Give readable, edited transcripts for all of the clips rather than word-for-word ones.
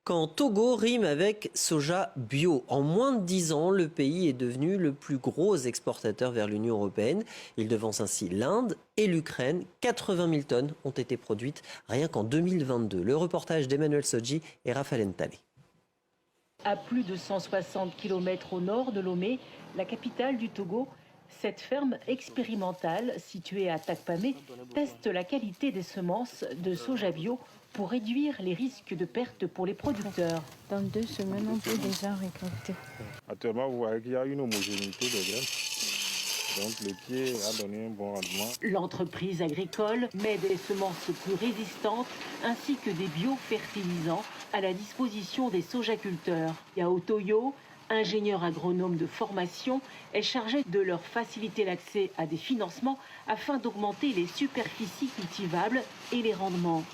Quand Togo rime avec soja bio, en moins de 10 ans, le pays est devenu le plus gros exportateur vers l'Union européenne. Il devance ainsi l'Inde et l'Ukraine. 80 000 tonnes ont été produites rien qu'en 2022. Le reportage d'Emmanuel Sodji et Raphaël Ntalé. À plus de 160 km au nord de Lomé, la capitale du Togo, cette ferme expérimentale située à Takpamé teste la qualité des semences de soja bio pour réduire les risques de perte pour les producteurs. Dans 2 semaines, on peut déjà récolter. Actuellement, vous voyez qu'il y a une homogénéité des graines. Donc le pied a donné un bon rendement. L'entreprise agricole met des semences plus résistantes ainsi que des biofertilisants à la disposition des sojaculteurs. Yao Toyo, ingénieur agronome de formation, est chargé de leur faciliter l'accès à des financements afin d'augmenter les superficies cultivables et les rendements.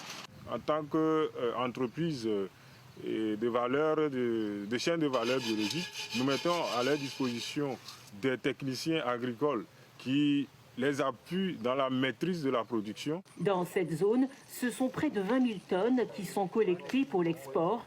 En tant qu'entreprise de chaîne de valeur biologique, nous mettons à leur disposition des techniciens agricoles qui les appuient dans la maîtrise de la production. Dans cette zone, ce sont près de 20 000 tonnes qui sont collectées pour l'export.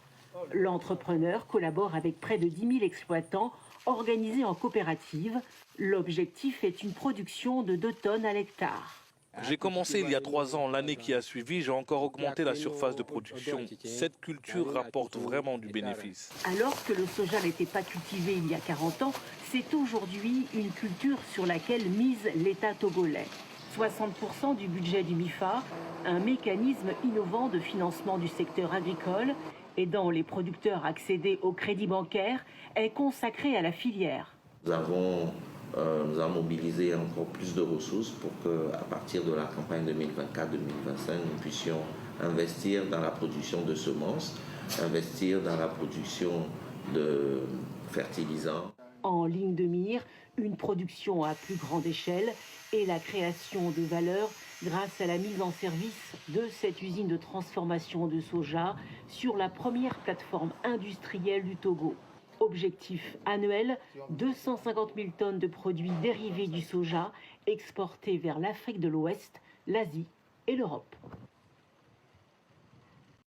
L'entrepreneur collabore avec près de 10 000 exploitants organisés en coopérative. L'objectif est une production de 2 tonnes à l'hectare. J'ai commencé il y a 3 ans. L'année qui a suivi, j'ai encore augmenté la surface de production. Cette culture rapporte vraiment du bénéfice. Alors que le soja n'était pas cultivé il y a 40 ans, c'est aujourd'hui une culture sur laquelle mise l'État togolais. 60% du budget du MIFA, un mécanisme innovant de financement du secteur agricole, aidant les producteurs à accéder au crédit bancaire, est consacré à la filière. Nous avons mobilisé encore plus de ressources pour qu'à partir de la campagne 2024-2025, nous puissions investir dans la production de semences, investir dans la production de fertilisants. En ligne de mire, une production à plus grande échelle et la création de valeur grâce à la mise en service de cette usine de transformation de soja sur la première plateforme industrielle du Togo. Objectif annuel, 250 000 tonnes de produits dérivés du soja exportés vers l'Afrique de l'Ouest, l'Asie et l'Europe.